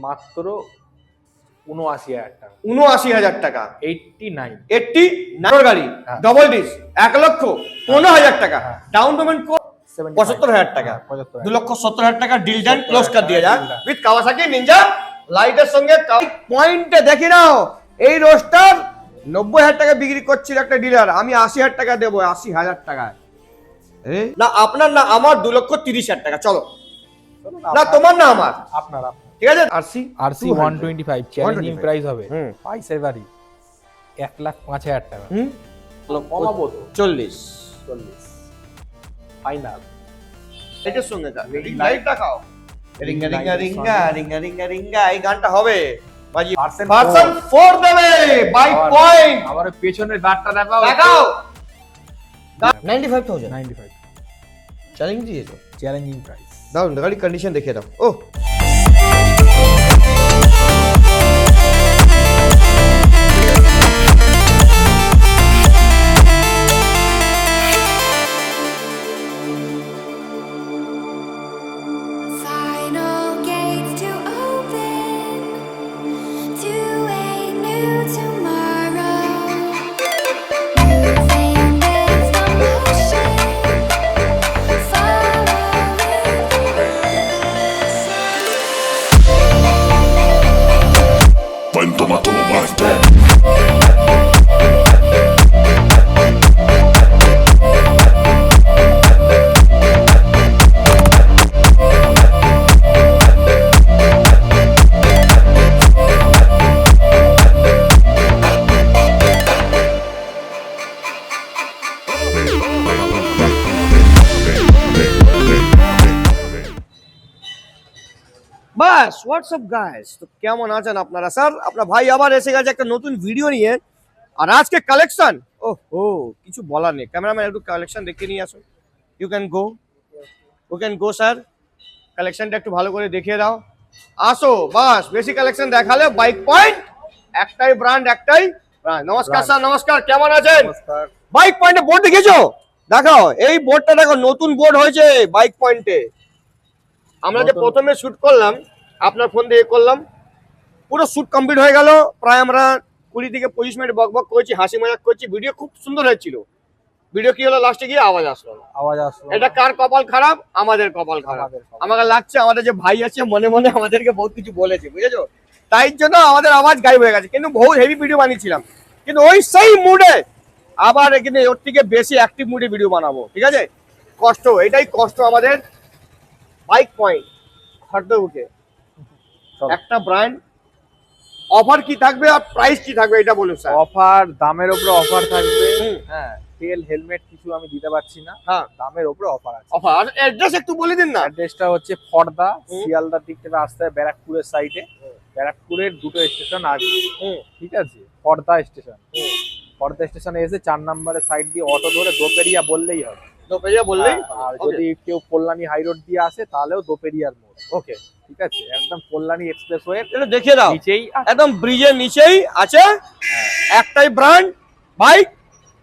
মাত্র ৭৯,০০০ টাকা। ৭৯,০০০ টাকা। 89 গাড়ি, হ্যাঁ। ডবল ডিস, ১,১৫,০০০ টাকা। হ্যাঁ। ডাউন পেমেন্ট ৭৫,০০০ টাকা। 2,70,০০০ টাকা ডিল ডান, ক্লোজ কর দিয়া যাক উইথ কাওয়াসাকি নিনজা লাইটের সঙ্গে। পয়েন্টে দেখি নাও, এই রোস্টার ৯০,০০০ টাকা বিক্রি করছিল একটা ডিলার, আমি ৮০,০০০ টাকা দেবো। ৮০,০০০ টাকায় না আপনার না আমার, ২,৩০,০০০ টাকা। চলো না তোমার না আমার, আপনার ঠিক আছে। আরসি 125 চ্যালেঞ্জিং প্রাইস হবে। 5 ফেব্রুয়ারি ১,০৫,০০০ টাকা। কমাবো তো ৪০ ফাইনাল। এটার সঙ্গে লাইট দেখাও, ring a ring a ring a ring a ring a ring a, এই গানটা হবে। বাজি ভার্সন 4 দেবে বাইক পয়েন্ট। আমার পেছনের গাড়টা দেখাও। 95,000 চ্যালেঞ্জ দিয়েছো, চ্যালেঞ্জিং প্রাইস। দাও গাড়ি কন্ডিশন দেখে দাও। ও Final gates to open to a new tomorrow. Moving in slow motion, following Buen toma tu master. Bus WhatsApp guys, তো কেমন আছেন আপনারা? স্যার আপনার ভাই আবার এসে গেছে একটা নতুন ভিডিও নিয়ে। আর আজকে কালেকশন, ও কিছু বলার নেই। ক্যামেরাম্যান একটু কালেকশন দেখে নিয়ে আসো। ইউ ক্যান গো স্যার, কালেকশনটা একটু ভালো করে দেখিয়ে দাও। আসো বাস, বেশি কালেকশন দেখালে বাইক পয়েন্ট একটাই ব্র্যান্ড, একটাই ব্র্যান্ড। নমস্কার স্যার, নমস্কার, কেমন আছেন? বাইক পয়েন্টে বোর্ড দেখেছো? দেখাও এই বোর্ডটা, দেখো নতুন বোর্ড হয়েছে বাইক পয়েন্টে। আমরা যে প্রথমে শুট করলাম, আপনার ফোন দিয়ে করলাম, পুরো শুট কমপ্লিট হয়ে গেল। প্রায় আমরা 20 থেকে 25 মিনিট বকবক করেছি, হাসি মজাক করছি, ভিডিও খুব সুন্দর হয়েছিল। ভিডিও কি হলো, লাস্টে গিয়ে আওয়াজ আসলো না। এটা কার কপাল খারাপ? আমাদের কপাল খারাপ। আমাকে লাগছে আমাদের যে ভাই আছে মনে মনে আমাদেরকে বহুত কিছু বলেছে, বুঝেছো? তাই জন্য আমাদের আওয়াজ গায়েব হয়ে গেছে। কিন্তু বহু হেভি ভিডিও বানিয়েছিলাম, কিন্তু ওই সেই মুডে আবার এখানে ওর থেকে বেশি অ্যাক্টিভ মুডে ভিডিও বানাবো, ঠিক আছে? কষ্ট, এটাই কষ্ট আমাদের। বাইক পয়েন্ট হাঁটতে উঠে একটা ব্র্যান্ড, অফার কি থাকবে আর প্রাইস কি থাকবে এটা বলুন স্যার। অফার, দামের উপরে অফার থাকবে। হ্যাঁ, তেল হেলমেট কিছু আমি দিতে পারছি না। হ্যাঁ, দামের উপরে অফার আছে। অফার অ্যাড্রেস একটু বলে দিন না। অ্যাড্রেসটা হচ্ছে ফর্দা, শিয়ালদার দিক থেকে আসতে হয় ব্যারাকপুরের সাইডে। ব্যারাকপুরের দুটো স্টেশন আগে, ঠিক আছে? ফর্দা স্টেশন, ফর্দা স্টেশনে এসে 4 নম্বরের সাইড দিয়ে অটো ধরে দোপেরিয়া বললেই হবে। দোপেরিয়া বললেই? আর যদি কেউ কল্যাণী হাই রোড দিয়ে আসে তাহলেও দোপেরিয়ার মোড়। ওকে, ঠিক আছে? একদম কল্যাণী এক্সপ্রেসওয়ে এটা দেখিয়ে দাও, নিচেই একদম ব্রিজের নিচেই আছে একটাই ব্র্যান্ড বাইক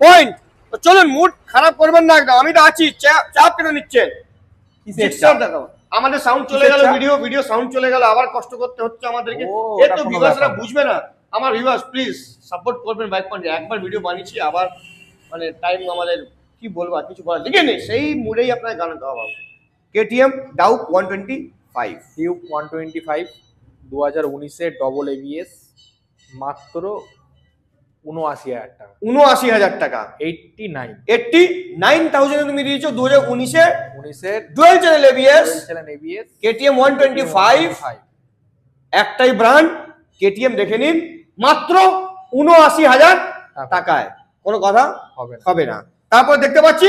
পয়েন্ট। তো চলুন, মুড খারাপ করবেন না একদম, আমি তো আছি। চাপ কেন নিচ্ছেন? দেখাও, আমাদের সাউন্ড চলে গেল, ভিডিও সাউন্ড চলে গেল, আবার কষ্ট করতে হচ্ছে আমাদেরকে। এর তো ভিউয়ার্সরা বুঝবে না। আমার ভিউয়ার্স প্লিজ সাপোর্ট করবেন বাইক পয়েন্ট। একবার ভিডিও বানিয়েছি, আবার মানে টাইম আমাদের কি বলবো, আর কিছু বলার দেখে নেই, সেই মুডেই আপনার গান গাওয়া হবে। কেটিএম ডাউক 125 ডিউক 125 2019 এর ডবল এবিএস, মাত্র ৭৯,০০০ টাকা। ৭৯,০০০ টাকা। 89,000 তুমি দিয়েছো 2019 এর ডুয়াল চ্যানেল এবিএস কেটিএম 125, একটাই ব্র্যান্ড কেটিএম। দেখে নিন, মাত্র ৭৯,০০০ টাকায়, কোনো কথা হবে না। তারপর দেখতে পাচ্ছি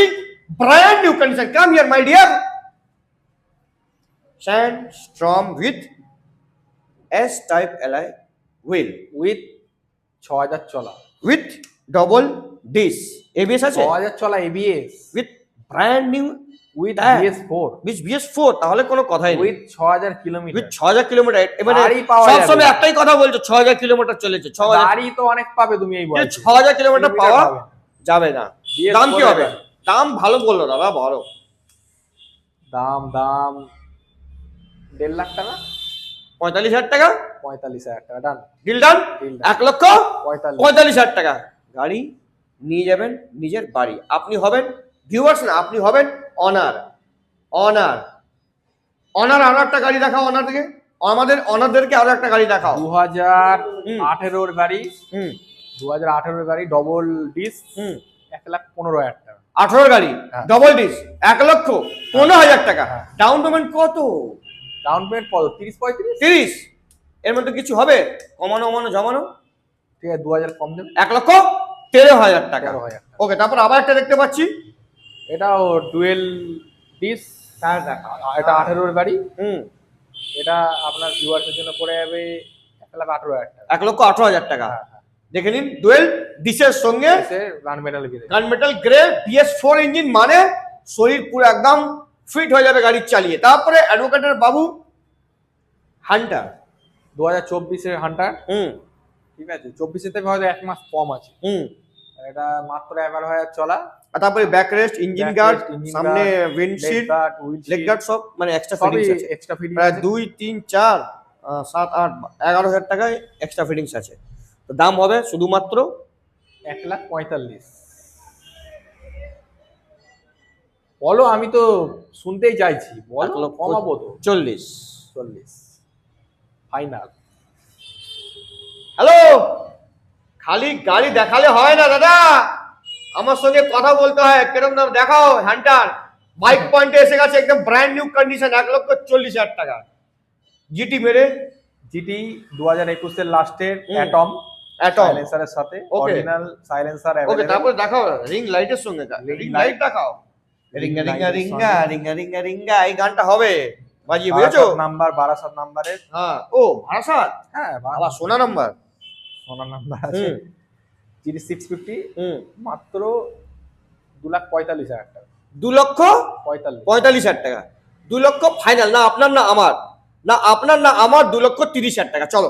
brand new condition, come here my dear, sandstorm with S type alloy wheel, with ৬,০০০ চলা, উইথ ডবল ডিস এবিএস আছে, ৬,০০০ চলা ABS, with brand new with BS4, BS4, তাহলে কোনো কথাই নেই। উইথ ৬,০০০ কিলোমিটার, উইথ 6,০০০ কিলোমিটার। এবারে গাড়ি পাওয়া সব যাবে। সময় একটাই কথা বলছো, 6,০০০ কিলোমিটার চলেছে। 6,০০০ গাড়ি তো অনেক পাবে তুমি এই বয়সে, 6,০০০ কিলোমিটার পাওয়া যাবে না। BS4 দাম কি হবে? দাম ভালো বললো দাদা, বলো। দাম 1.5 লাখ টাকা। 45,000 টাকা 45,000 টাকা done. Deal done. Deal done। 1,45,000 45,000 টাকা গাড়ি নিয়ে যাবেন নিজের বাড়ি। আপনি হবেন ভিউয়ার্স না, আপনি হবেন অনার। অনার অনার আরো একটা গাড়ি দেখাও, অনার থেকে আমাদের অনারদেরকে আরো একটা গাড়ি দেখাও। 2018 গাড়ি, হুম 2018 গাড়ি ডবল ডিস, হুম 1,15,000 টাকা। 18 গাড়ি হ্যাঁ। ডবল ডিস 1,15,000 টাকা। হ্যাঁ। ডাউন পেমেন্ট কত? ডাউন পেমেন্ট কত? 30-35? 30। এর মধ্যে কিছু হবে কমানো জমানো? ঠিক আছে, 2,000 কম দেবে। 1,13,000 টাকা। 13,000 টাকা। ওকে, তারপর আবার একটা দেখতে পাচ্ছি। এটাও ডুয়েল ডিস, এটা 18 গাড়ি। হুম এটা আপনার ভিউয়ার্সের জন্য পড়ে যাবে 1,18,000 টাকা। 1,18,000 টাকা। হ্যাঁ, হ্যাঁ। দেখে নিন, ডুয়েল ডিসের সঙ্গে এসে গান মেটাল গিয়ে গানমেটাল গ্রে BS4 ইঞ্জিন, মানে শরীর পুরো একদম ফিট হয়ে যাবে গাড়ি চালিয়ে। তারপরে অ্যাডভোকেটের বাবু হান্টার। 2024 হান্টার। হুম ঠিক আছে, 24 থেকে হয়তো 1 মাস কম আছে। হুম এটা মাত্র 11,000 চলা। আর তারপরে back rest, engine Back guard, rest, engine সামনে guard, windshield, leg guard, leg windshield, guard, সব মানে এক্সট্রা সবই ফিটিংস আছে। এক্সট্রা ফিটিং প্রায় আছে। 2, 3, 4, 7, 8, 11,000 টাকায় এক্সট্রা ফিটিংস আছে। তো দাম হবে শুধুমাত্র 1,45,000। বলো, আমি তো শুনতেই চাইছি, বলো 1,40,000 কমাবো তো। 40। 40 ফাইনাল। হ্যালো, খালি গাড়ি দেখালে হয় না দাদা, আমার সঙ্গে কথা বলতে হয়। কিরকম দাম দেখাও হান্টার? বাইক পয়েন্টে এসে গেছে, একদম ব্র্যান্ড নিউ কন্ডিশন, 1,40,000 টাকা। জিটি মেরে জিটি 2021 এর লাস্টের হুম। Atom atom. সাইলেন্সারের সাথে, Okay. অরিজিনাল সাইলেন্সার ওকে, अवेलेबल। তারপর দেখাও রিং লাইটের সঙ্গে। Ring ring light। লাইট দেখাও। রিঙ্গা Ring রিঙ্গা light এর রিঙ্গা সঙ্গে। রিঙ্গা রিঙ্গা রিঙ্গা, এই গানটা হবে বাজিয়ে, বুঝেছো? নাম্বার 12 নাম্বারের। হ্যাঁ, ও ভাড়াসাত, হ্যাঁ, আবার সোনা নাম্বার। সোনার নাম্বার আছে। হুম জিটি 650 হুম মাত্র 2,45,000 টাকা। 2,45,000 45। টাকা। 2 লক্ষ ফাইনাল, না আপনার না আমার, না আপনার না আমার, 2,30,000 টাকা। চলো,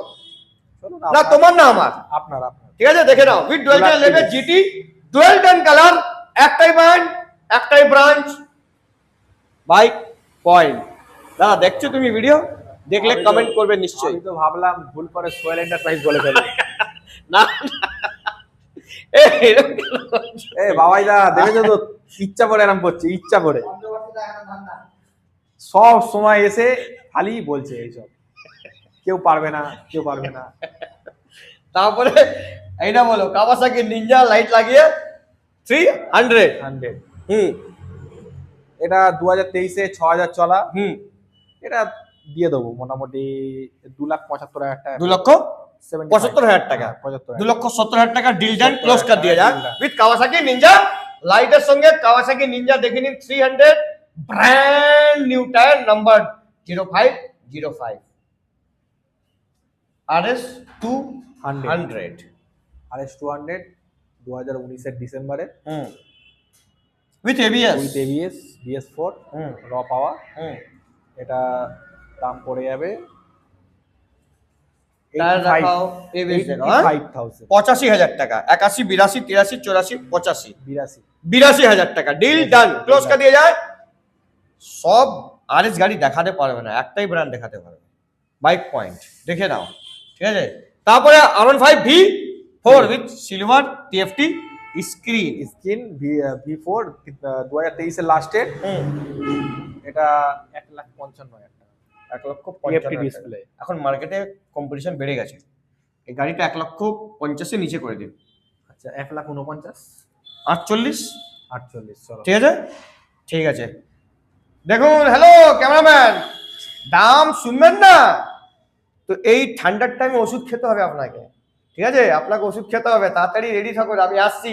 চলুন, না তোমার না আমার, আপনার। ঠিক আছে, দেখে নাও। With dual ten 2,30,000 level GT, dual ten colour, একটাই ব্র্যান্ড, একটাই ব্রাঞ্চ, বাইক পয়েন্ট। দাদা দেখছো তুমি ভিডিও? দেখলে আমি তো- কমেন্ট করবে নিশ্চয়ই। আমি তো ভাবলাম ভুল করে সোয়েল এন্টারপ্রাইজ বলে ফেলবো। না এরকম কেন করছো? এ বাবাই দা, দেখেছো তো ইচ্ছা করে এরকম করছে, ইচ্ছা করে সব সময় এসে খালি বলছে এইসব, কেউ পারবে না, কেউ পারবে না। তারপরে এইটা বলো, কাওয়াসাকি নিনজা লাইট লাগিয়ে 300। 100। হুম এটা 2023-এ 6,000 চলা। হুম এটা দিয়ে দেবো মোটামুটি 2,75,000 টাকা। 2,75,000 টাকা। 75,000। 2,70,000 টাকা ডিল ডান, ক্লোজ কর দিয়ে যাক। Deal done। With Kawasaki Ninja লাইটের সঙ্গে। কাওয়াসাকি নিনজা দেখে নিন, 300, brand new tyre, number 0505, RS 200। RS 200 2019-এর ডিসেম্বরে hmm with ABS। With ABS BS4 hmm র পাওয়ার। হুম এটা দাম পড়ে যাবে টায়ার দেখাও, ABS দেখাও। 85,000। 85,000 টাকা। 81, 82, 83, 84, 85, 82। 82,000 টাকা। ডিল ডান, ক্লোজ করে দিয়ে যায়। সব RS গাড়ি দেখাতে পারবে না, একটাই ব্র্যান্ড দেখাতে পারবে, বাইক পয়েন্ট। দেখে নাও, ঠিক আছে। তারপরে R15 V4 with silver TFT screen. Skin V4 2023-এর লাস্টের। এটা 1,55,000 টাকা। 1,55,000 ডিসপ্লে। এখন মার্কেটে কম্পিটিশন বেড়ে গেছে, এই গাড়িটা 1,50,000 নিচে করে দিন। আচ্ছা, 1,49,000। 48। 48, চলো। ঠিক আছে, ঠিক আছে। দেখুন, হ্যালো ক্যামেরাম্যান, দাম শুনবেন না তো এই ঠান্ডার টাইমে ওষুধ খেতে হবে আপনাকে, ঠিক আছে? আপনাকে ওষুধ খেতে হবে, তাড়াতাড়ি রেডি থাকুন, আমি আসছি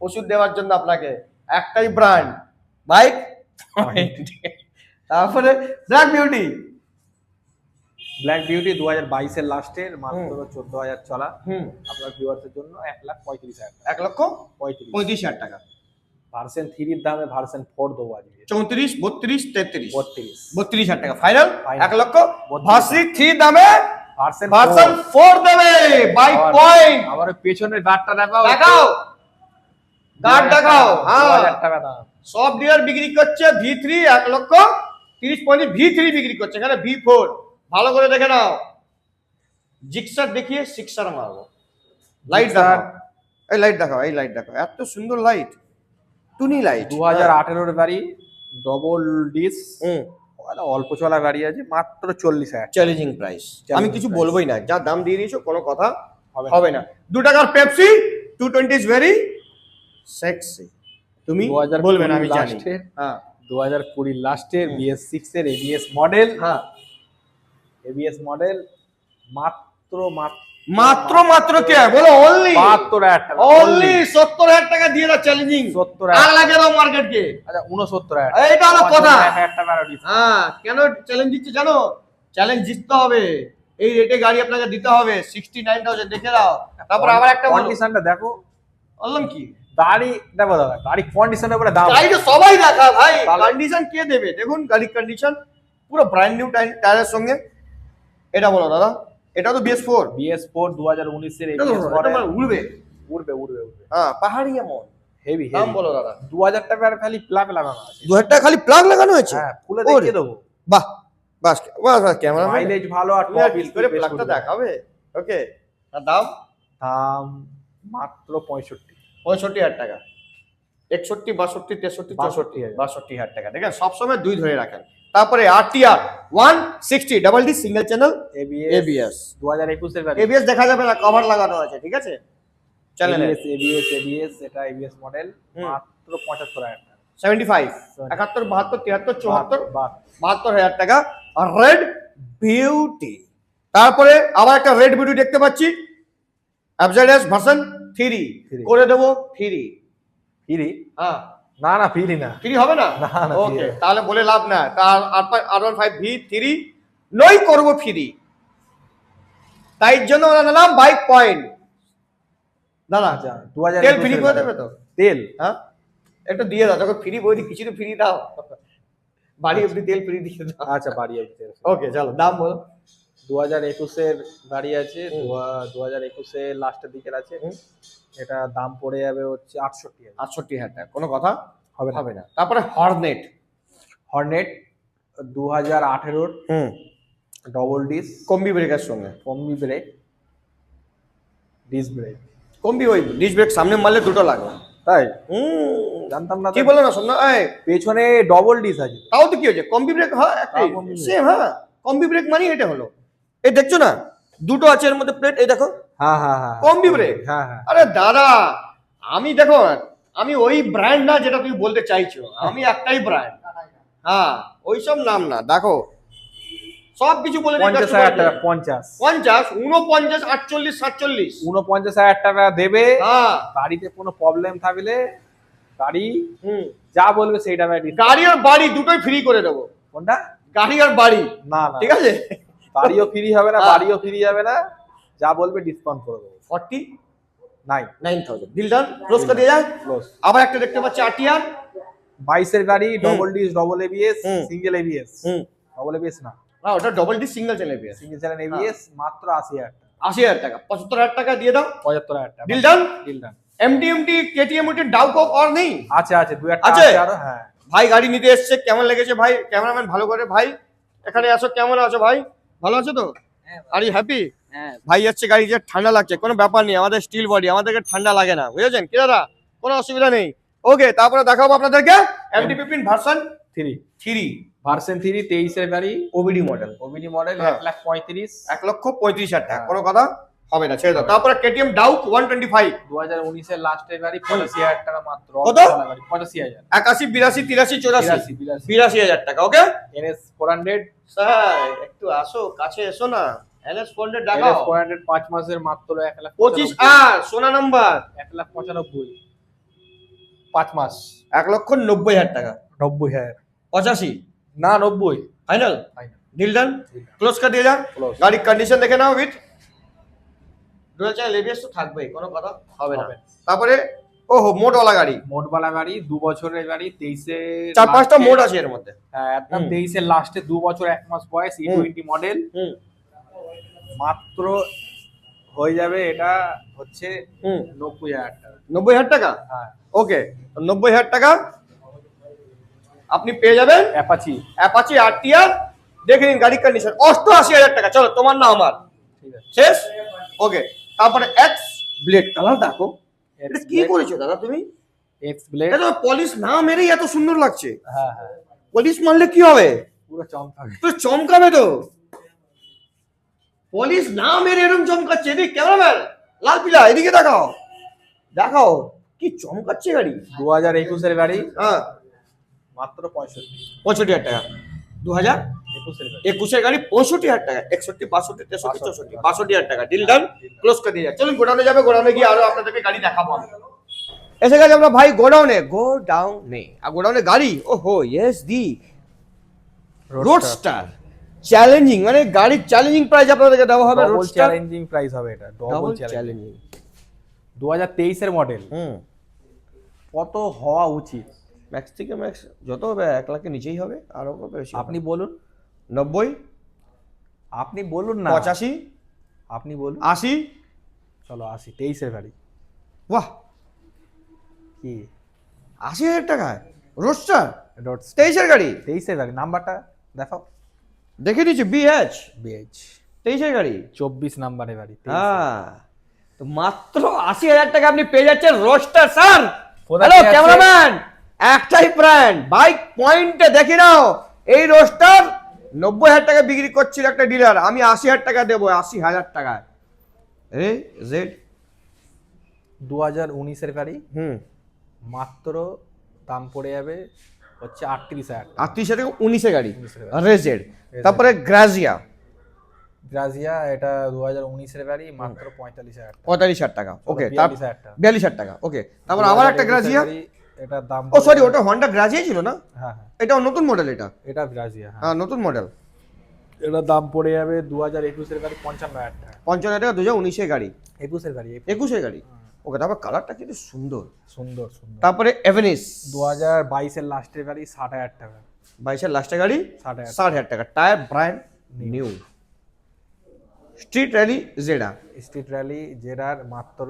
ওষুধ দেওয়ার জন্য আপনাকে। একটাই ব্র্যান্ড, বাইক। তারপরে ব্ল্যাক বিউটি। ব্ল্যাক বিউটি 2022-এর লাস্টের মাত্র 14,000 চলা। আপনার ভিউয়ারদের জন্য 1,35,000 টাকা। 35,000 1,35,000 টাকা। ভার্সন 3-এর দামে ভার্সন 4 দেবো আজকে। 34, 32, 33, 32। 32,000 টাকা ফাইনাল। Final। 1,00,000 ভার্সন 3 দামে ভার্সন ভার্সন 4 দেবে, বাইক পয়েন্ট। আবার ওই পেছনের গার্ডটা দেখাও। দেখাও, গার্ড দেখাও। হ্যাঁ, 2,000 টাকা দাম। সব ডিলার বিক্রি করছে V3 1,30,35,000, V3 বিক্রি করছে, এখানে V4। ভালো করে দেখে নাও, জিক্সার দেখিয়ে সিক্সার মারবো। লাইট দেখাও, এই লাইট দেখাও, এই লাইট দেখাও, এত সুন্দর লাইট, টুনি লাইট। 2018 গাড়ি, ডবল ডিস, অল্প চলা গাড়ি আছে, মাত্র 40,000। চ্যালেঞ্জিং প্রাইস, আমি কিছু price। বলবোই না, যা দাম দিয়ে দিয়েছো কোনো কথা হবে হবে না। 2 টাকার পেপসি 220 ইজ ভেরি সেক্সি, তুমি 2020 বলবে না আমি জানি। লাস্টের, হ্যাঁ 2020 লাস্টের BS6 এর ABS মডেল, হ্যাঁ, ABS মডেল, মাত্র মাত্র কে বলো? অনলি 72,000 টাকা, অনলি 70,000 টাকা দিয়ে দাও চ্যালেঞ্জিং। 70,000। আর লাগে দাও মার্কেটকে। আচ্ছা 69,000। এইটা হলো কথা। 1,000 টাকা আরো discount। হ্যাঁ, কেন চ্যালেঞ্জ দিচ্ছি জানো? চ্যালেঞ্জ জিততে হবে, এই রেটে গাড়ি আপনাকে দিতে হবে। 69,000 দেখে দাও। তারপর আবার একটা বলো, কন্ডিশনটা দেখো, বললাম কি গাড়ি দেখো দাদা, গাড়ি কন্ডিশনের উপরে দাম। গাড়িটা সবাই দেখা ভাই, তাহলে- কন্ডিশন কে দেবে? দেখুন গাড়ির কন্ডিশন পুরো ব্র্যান্ড নিউ টায়ারের সঙ্গে। এটা বলো দাদা, এটা তো BS4, BS4 2019 এর এটা তো ABS এটা মডেল, মানে উড়বে। উড়বে উড়বে উড়বে, হ্যাঁ, পাহাড়ি এমন। হেভি দাম হেভি। বলো দাদা। 2000 টাকার খালি প্লাগ লাগানো আছে। 2000 টাকা খালি প্লাগ লাগানো হয়েছে? হ্যাঁ, খুলে ওরে। দেখিয়ে দেবো। বাহ, বাস বাস ক্যামেরা মাইলেজ ভালো আর তুমি টপ আর কি করে প্লাগটা দেখাবে? ওকে, আর দাম দাম মাত্র 65। 65,000 টাকা, 61, 62, 63, 64, 62,000 টাকা। দেখেন সবসময় দুই ধরে রাখেন। তারপরে RTR 160 double D single channel ABS। 2021 এর গাড়ি। ABS দেখা যাবে না, কভার লাগানো আছে, ঠিক আছে চ্যানেলে। ABS এটা ABS মডেল, মাত্র 75,000 টাকা। 75, 71, 72, 73, 74, বাহ, 72,000 টাকা। আর রেড বিউটি, তারপরে আবার একটা রেড বিউটি দেখতে পাচ্ছি, অ্যাবজাইডাস ভার্সন 3 করে দেবো ফ্রি। ফ্রি? হ্যাঁ, না না ফ্রি না। ফ্রি হবে না? না, না, ওকে, free হবে। তাহলে বলে লাভ না। তার R15 V3 নই করবো ফ্রি, তাই জন্য ওরা নিলাম বাইক পয়েন্ট। দাদা আচ্ছা 2021 তেল ফ্রি করে দেবে তো? তেল? হ্যাঁ, একটু দিয়ে দাও, যখন ফ্রি বই কিছু তো ফ্রি দাও, বাড়ি অব্দি তেল ফ্রি দিয়ে দাও। আচ্ছা বাড়ি আছে। ওকে চলো, দাম বলো। 2021 এর গাড়ি আছে, 2021 এর লাস্টের দিকের আছে। এটা দাম পড়ে যাবে হচ্ছে 68,000। 68,000 টাকা, কোনো কথা হবে হবে না। তারপরে Hornet, Hornet 2018 double disc, combi ব্রেকের সঙ্গে। Combi break, dish break. Combi ওই ডিস ব্রেক সামনে মারলে দুটো লাগবে। তাই জানতাম না। কি বলো না, শোনো এই পেছনে ডবল ডিস আছে। তাও তো কি হয়েছে, কম্বি ব্রেক হয় একটাই তাও combi brake। সেম। হ্যাঁ, কম্বি ব্রেক মানে এটা হলো, এই দেখছো না দুটো আছে এর মধ্যে প্লেট, এই দেখো হ্যাঁ হ্যাঁ হ্যাঁ, কম্বি ব্রেক। হ্যাঁ হ্যাঁ। আরে দাদা, আমি দেখো, আমি ওই ব্র্যান্ড না যেটা তুমি বলতে চাইছো, আমি একটাই ব্র্যান্ড। হ্যাঁ, ওইসব নাম না, দেখো সব কিছু বলে 50,000 টাকা। 50, 50, 49, 48, 47। 49,000 টাকা দেবে। হ্যাঁ, গাড়িতে কোনো প্রবলেম থাকলে গাড়ি হুম, যা বলবে সেইটা আমি গাড়ি আর বাড়ি দুটোই ফ্রি করে দেবো। কোনটা? গাড়ি আর বাড়ি, না না, ঠিক আছে। গাড়িও ফ্রি হবে না, হ্যাঁ। বাড়িও ফ্রি হবে না, যা বলবে ডিসকাউন্ট করে দেবো। 49,000 ডিল ডান, ক্লোজ করে দিয়ে যায়। ক্লোজ। আবার একটা দেখতে পাচ্ছি RTR 22 এর গাড়ি, ডবল ডিস, ডবল ABS, হুম। সিঙ্গেল ABS, ডবল ABS না, না ওটা double D single channel ABS। Single channel ABS, মাত্র 80,000 টাকা। 80,000 টাকা, 75,000 টাকা দিয়ে দাও। 75,000 টাকা deal done. Deal done. MT KTM ডাউ কোক আর নেই? আছে আছে, 2-1 আছে? আছে আরো। হ্যাঁ, ভাই গাড়ি নিতে এসছে, কেমন লেগেছে ভাই? ক্যামেরাম্যান ভালো করে ভাই এখানে আসো, কেমন আছো ভাই? ভালো আছো তো? Are you happy? ভাই যাচ্ছে গাড়ি, যে ঠান্ডা লাগছে, কোনো ব্যাপার নেই, আমাদের স্টিল বডি, আমাদেরকে ঠান্ডা লাগে না, বুঝেছেন কি দাদা? কোনো অসুবিধা নেই। ওকে, তারপরে দেখাবো আপনাদেরকে MT-15 ভার্সন 3 3 ভার্সন 3 23 এর গাড়ি, OBD মডেল, OBD মডেল, হ্যাঁ। 1,35,000। 1,35,000 টাকা, কোনো কথা হবে না, ছেড়ে দাও। তারপরে KTM ডাউক 125, 2019 এর লাস্টের গাড়ি, 85,000 টাকা মাত্র। কত? 85,000। 81, 82, 83, 84, 82 82,000 টাকা। ওকে NS 400, স্যার, একটু আসো, কাছে এসো না। NS 400 দেখাও। NS 400 5 মাসের মাত্র 25 1,95,000। আর সোনা নাম্বার 1,95,000 5 মাস, 1,90,000 টাকা। 90,000 85 না 90 final final. Deal done, close कर दिया जा। Close। গাড়ির কন্ডিশন দেখে নাও, উইথ ডুয়াল চ্যানেল ABS তো থাকবেই, কোনো কথা হবে না। হবে। তারপরে ওহো, মোটওয়ালা গাড়ি, মোটবালা গাড়ি, 2 বছরের গাড়ি, 23 এর 4-5টা মোড আছে এর মধ্যে। হ্যাঁ, একদম হুম। 23 এর লাস্টে 2 বছর 1 মাস বয়স, E20 মডেল, হুম মাত্র হয়ে যাবে। এটা হচ্ছে হুম 90,000 টাকা। 90,000 টাকা। হ্যাঁ, ওকে, 90,000 টাকা আপনি পেয়ে যাবেন অ্যাপাচি। Apache RTR। দেখে নিন গাড়ির কন্ডিশন। 88,000 টাকা। চলো, তোমার না আমার? ঠিক আছে। শেষ। ওকে, তারপরে এক্স ব্লেড কালার দেখো, এটা কি করেছো দাদা তুমি? X blade. এটা পলিশ না মেরেই এত সুন্দর লাগছে। হ্যাঁ হ্যাঁ, পলিশ মারলে কি হবে? পুরো চমকাবে। তো চমকাবে তো, পলিশ না মেরে এরকম চমকাচ্ছে। এদিকে ক্যামেরাম্যান লাল পিলা এদিকে দেখাও, দেখাও কি চমকাচ্ছে গাড়ি। 2021 এর গাড়ি, হ্যাঁ মাত্র 65। 65,000 টাকা। 2021 এর গাড়ি 65,000 টাকা। 61, 62, 63, 64, 62,000 টাকা। ডিল ডান, ক্লোজ করে দিয়ে চলুন গোডাউনে যাবে, গোডাউনে গিয়ে আরো আপনাদেরকে গাড়ি দেখাবো আমি। এসে গেছে আমরা ভাই গোডাউনে, আর গোডাউনে গাড়ি, ওহো ইয়েস দি রোডস্টার চ্যালেঞ্জিং, মানে গাড়ির চ্যালেঞ্জিং প্রাইস আপনাদেরকে দেওয়া হবে। ডবল রোডস্টার চ্যালেঞ্জিং প্রাইস হবে এটা, ডবল ডাবল চ্যালেঞ্জিং। চ্যালেঞ্জিং 2023 এর মডেল, কত হওয়া উচিত? ম্যাক্স থেকে ম্যাক্স যত হবে 1 লাখের নিচেই হবে, আরো বেশি। আপনি বলুন, 90, আপনি বলুন না, 85, আপনি বলুন। 80, চলো 80, 23 এর গাড়ি। বাহ কি 80,000 টাকায় রোডস্টার ডট 23 এর গাড়ি। 23 এর গাড়ি, নাম্বারটা দেখাও। দেখে নিচ্ছি BH বিএইচ 23 এর গাড়ি। 24 নাম্বারের গাড়ি। হ্যাঁ, তো মাত্র 80,000 টাকা আপনি পেয়ে যাচ্ছেন রোডস্টার। স্যার কোথায় হ্যালো আছে? ক্যামেরাম্যান, একটাই ব্র্যান্ড, বাইক পয়েন্টে দেখে নাও। এই রোডস্টার 90,000 টাকা বিক্রি করছিল একটা ডিলার, আমি 80,000 টাকা দেবো, 80,000 টাকায়। জেড 2019 এর গাড়ি, হুম, মাত্র দাম পড়ে যাবে হচ্ছে 38,000 টাকা। 38,000 টাকা 19 এর গাড়ি। 19 এর রেজেড, তারপরে গ্রাজিয়া গ্রাজিয়া, এটা 2019 এর গাড়ি, মাত্র 45,000 টাকা। 45,000 টাকা। ওকে, 42,000 টাকা। 42,000 টাকা। ওকে, তারপর আবার একটা 2021 এর গ্রাজিয়া। গাড়ি, এটার দাম ও সরি, ওটা হন্ডা গ্রাজিয়া ছিল না? হ্যাঁ হ্যাঁ, এটাও নতুন মডেল, এটা গ্রাজিয়া। হ্যাঁ, হ্যাঁ নতুন মডেল। এটার দাম পড়ে যাবে 2021 এর গাড়ি 55,000 টাকা। 55,000 টাকা 2019 এর গাড়ি, 21 এর গাড়ি, 21 এর গাড়ি। ওকে, তারপর কালারটা কিন্তু সুন্দর। সুন্দর সুন্দর। তারপরে এভেনিস 2022 এর লাস্টের গাড়ি, 60,000 টাকা। 22 এর লাস্টের গাড়ি 60,000 60,000 টাকা। Tyre brand new. Street rally জেডা, স্ট্রিট র্যালি জেডার, মাত্র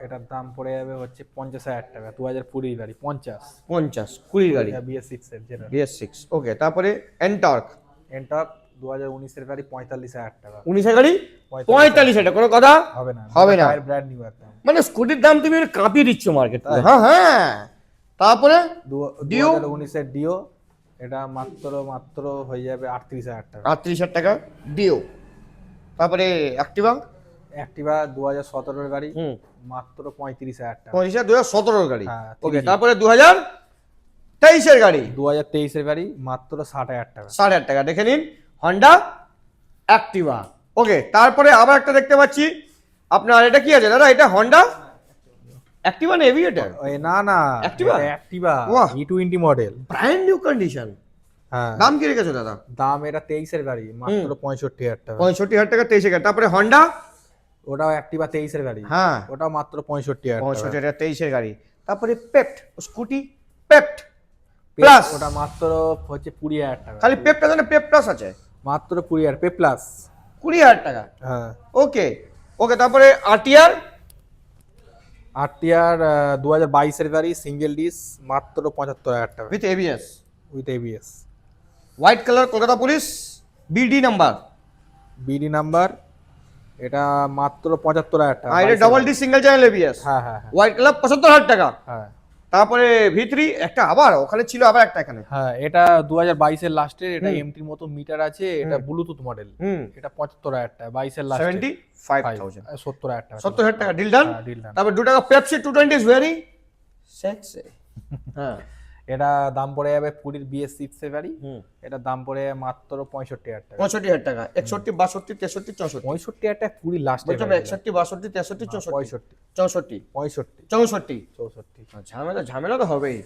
এটার দাম পড়ে যাবে হচ্ছে 50,000 টাকা। 2020 গাড়ি, 50। 20 গাড়ি, BS6 এর জেডার। BS6। ওকে, তারপরে এন্টর্ক এন্টক 2019 এর গাড়ি, 45,000 টাকা। 19 এর গাড়ি 45,000 টাকা। কোনো কথা হবে না, হবে না। টায়ার ব্র্যান্ড নিউ একদম। মানে স্কুটির দাম তুমি কাঁপিয়ে দিচ্ছ মার্কেট। হ্যাঁ হ্যাঁ, তারপরে ডিও 2019 এর ডিও, এটা মাত্র হয়ে যাবে 38,000 টাকা। 38,000 টাকা ডিও। তারপরে অ্যাক্টিভা অ্যাক্টিভা 2017 এর গাড়ি, হুম, মাত্র 35,000 টাকা। 2017 এর গাড়ি। হ্যাঁ, ওকে, 30,000 তারপরে 2023 এর গাড়ি 2023 এর গাড়ি, মাত্র 60,000 টাকা। 60,000 টাকা। দেখে নিন হন্ডা অ্যাক্টিভা। ওকে, তারপরে আবার একটা দেখতে পাচ্ছি আপনার, এটা কি আছে দাদা? এটা হন্ডা অ্যাক্টিভা না এভিয়েটার? ওই না না, Activa? এটা অ্যাক্টিভা বাহ। E20 model. Brand new condition. হ্যাঁ, দাম কি রেখেছো দাদা? দাম এটা 23 এর গাড়ি, মাত্র 65,000 টাকা। 65,000 টাকা 23 এর গাড়ি। তারপরে হন্ডা, ওটাও অ্যাক্টিভা 23 এর গাড়ি, হ্যাঁ ওটাও মাত্র 65,000 টাকা। 65,000 টাকা 23 এর গাড়ি। তারপরে পেপ্ট স্কুটি, পেপ্ট পে- প্লাস, ওটা মাত্র হচ্ছে 20,000 টাকা। খালি পেপ্ট আছে না? পেপ প্লাস আছে মাত্র 20,000 পে প্লাস। 20,000 টাকা। হ্যাঁ, ওকে ওকে, তারপরে আরটিআর আরটিআর 2022 এর গাড়ি, সিঙ্গেল ডিস, মাত্র 75,000 টাকা with ABS, with ABS. White colour, Kolkata police, BD number. BD number, এটা মাত্র 75,000 টাকা। আর এটা 22 double D single channel ABS, হ্যাঁ হ্যাঁ হ্যাঁ হোয়াইট কালার 75,000 টাকা। হ্যাঁ তারপরে ভি3 একটা, আবার ওখানে ছিল আবার একটা এখানে। হ্যাঁ, এটা 2022 এর লাস্টের, এটা হুম। এমটির মতো মিটার আছে, এটা ব্লুটুথ মডেল, হুম, এটা 75,000 টাকা। 22 এর লাস্টে 75,000, 70,000 টাকা। 70,000 টাকা ডিল ডান। হ্যাঁ, deal done। তারপর 2 টাকা পেপসি 220 ইজ ভেরি সেক্সি। হ্যাঁ, এটা দাম পড়ে যাবে 20 BS6 এর গাড়ি, হুম, এটা দাম পড়ে যাবে মাত্র 65,000 টাকা। 65,000 টাকা। 61 62 63 64, 65,000 টাকা 20 লাস্টের বলতে গাড়ি। 61 62 63 64 65, 64 65, 64। 64। ঝামেলা ঝামেলা তো হবেই।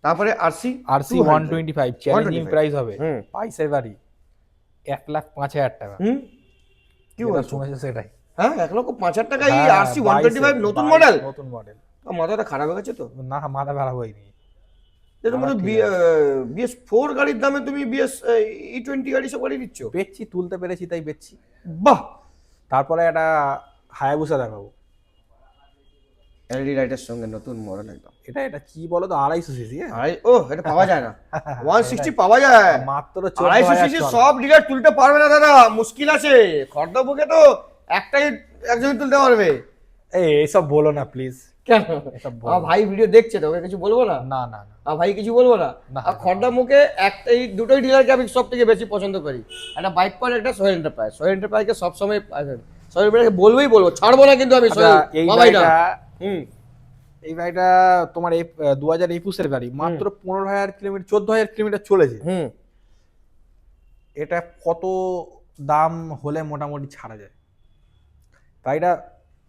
তারপরে আরসি আরসি 125 চ্যালেঞ্জিং 125 প্রাইস হবে। হুম। 22 এর গাড়ি, 1,05,000 টাকা। হুম, কি যেটা বলছো? শুনেছো সেটাই। হ্যাঁ, 1,05,000 টাকা এই হ্যাঁ, আরসি 22 125 নতুন 22 মডেল। নতুন মডেল। মাথাটা খারাপ হয়ে গেছে তো। না, মাথা ভাড়া হয়নি। এটা মানে ঠিক BS4 গাড়ির দামে তুমি BS E20 গাড়ি সব গাড়ি দিচ্ছ। বেচছি, তুলতে পেরেছি তাই বেচছি। বাহ, তারপরে একটা হায়াবুসা দেখাবো। এলইডি লাইটের সঙ্গে নতুন মডেল একদম। এটা কি বলো তো, 250 সিসি। ও এটা পাওয়া যায় না। 160 পাওয়া যায়, মাত্র 250 সিসি 14,000 সব ডিলার তুলতে পারবে না দাদা, মুশকিল আছে। খর্দাপুকে তো একটাই একজন তুলতে পারবে? এইসব বলো না প্লিজ। কেন? এসব বলো আমার ভাই ভিডিও দেখছে তো, ওকে কিছু বলবো না? না না না। ভাই কিছু বলবো না? না। আর খড়দা মুখে একটাই দুটোই ডিলারকে আমি সব থেকে বেশি পছন্দ করি, একটা বাইক পয়েন্ট, একটা সোহেল এন্টারপ্রাইজ। সোহেল এন্টারপ্রাইজকে সবসময় সোহেল এন্টারপ্রাইজকে বলবোই, ছাড়বো না কিন্তু আমি সোহেল এই বাবাই না। গাড়িটা হুম এই গাড়িটা তোমার 2021-এর গাড়ি, মাত্র 15,000 কিলোমিটার 14,000 কিলোমিটার চলেছে। হুম এটা কত দাম হলে মোটামুটি ছাড়া যায়? গাড়িটা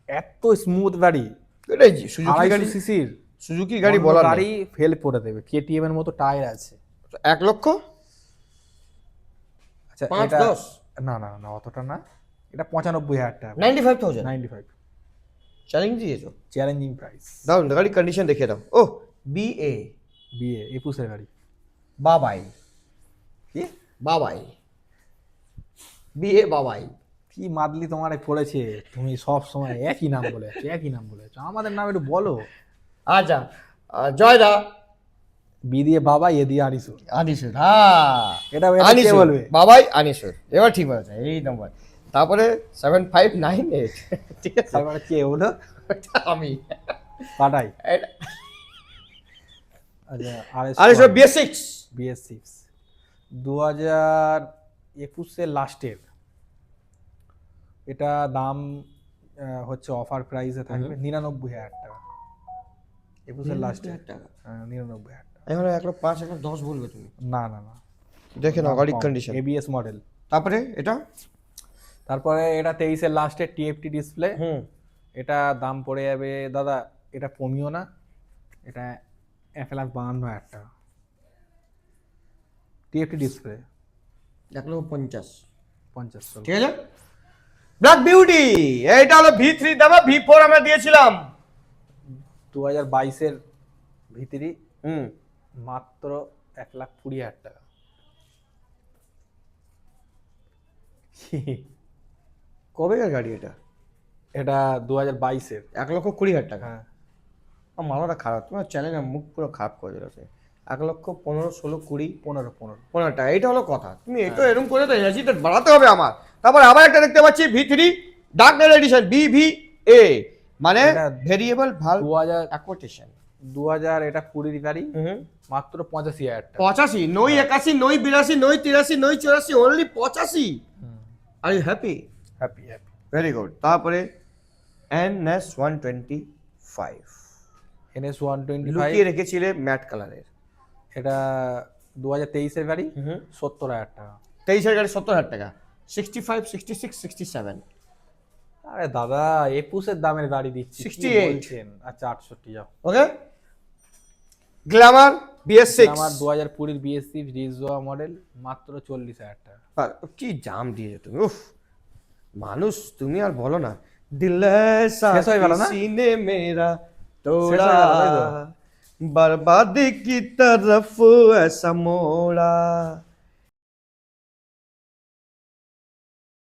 এত স্মুথ গাড়ি, এটাই সুজুকি 250 গাড়ি, সিসির সুজুকি গাড়ি বলার গাড়ি ফেল করে দেবে। কেটিএম এর মতো টায়ার আছে। 1 লক্ষ আচ্ছা 5-10 না না না অতটা না, এটা 95,000 টাকা। 95,000 95 চ্যালেঞ্জ দিয়েছো। Challenging price. দাও গাড়ির কন্ডিশন দেখিয়ে দাও। ও বিএ বিয়ে 21-এর গাড়ি। বাবাই, কি বাবাই, বিএ বাবাই। কি মাদলি তোমার পড়েছে, তুমি সব সময় একই নাম বলে যাচ্ছ, একই নাম বলে যাচ্ছ। আমাদের নাম একটু বলো। আচ্ছা জয়দা বি দিয়ে বাবা, এ দিয়ে আনিসুর। আনিসুর, হ্যাঁ এটা কে আনিসুর বলবে? বাবাই আনিসুর, এবার ঠিক বলেছে এই নম্বর। তারপরে 7598 ঠিক আছে, তারপরে কে হলো? ওটা আমি কাটাই। এটা- আচ্ছা আনিসুর BS6 BS6 2021-এর লাস্টের। এটা দাম হচ্ছে অফার প্রাইসে থাকবে 99,000 টাকা। 21-এর লাস্টে 99,000 টাকা। এখন 1,05,000 1,10,000 বলবে তুমি? না না না, দেখে নাও গাড়ির কন্ডিশন। ABS model. তারপরে এটা তারপরে এটা 23-এর লাস্টে TFT ডিসপ্লে। হুম এটা দাম পড়ে যাবে দাদা, এটা কমিও না, এটা 1,52,000 টাকা। TFT ডিসপ্লে 1,50,000 50 চলো। ঠিক আছে। ব্ল্যাক বিউটি এইটা হলো V3 দামে, V4 আমরা দিয়েছিলাম 2022-এর ভিতরে হুম মাত্র 1,20,000 টাকা। কবেকার গাড়ি এটা? এটা 2022-এর। 1,20,000 টাকা। হ্যাঁ আমার মাথাটা খারাপ, তোমার চ্যানেলে মুখ পুরো খারাপ করে দিল। 1,15,000 16 20 15 15 টাকা, এইটা হলো কথা। তুমি এটা এরকম করে তো এনার্জিটা বাড়াতে হবে আমার। তারপর আবার একটা দেখতে পাচ্ছি V3 dark night addition BVA, মানে এটা ভেরিয়েবল ভালভ 2000 অ্যাকোটেশন। 2000 এটা 20 গাড়ি, হুম মাত্র 85,000 টাকা। 85 নই 81 নই 82 নই 83 নই 84 only 85। R you happy? Happy happy. Very good. তারপরে NS 125 NS 125 লুকিয়ে রেখেছিলে ম্যাট কালারের। এটা 2023-এর গাড়ি, হুম 70,000 টাকা। 23-এর গাড়ি 70,000 টাকা। 65 66 67 আরে দাদা 21-এর দামের গাড়ি দিচ্ছি, কি 68 বলছেন? আচ্ছা 68 যাও। ওকে। গ্ল্যামার BS6 আমার 2020 BS6 রিজোয়া মডেল, মাত্র 40,000 টাকা। কি জাম দিয়েছো তুমি, উফ মানুষ তুমি আর বলো না। দিল শেষ হয়ে গেল না? সিনে মেরা শেষ তোড়া হয়ে গেল, তাই তো? बर्बादी की तरफ ऐसा मोड़ा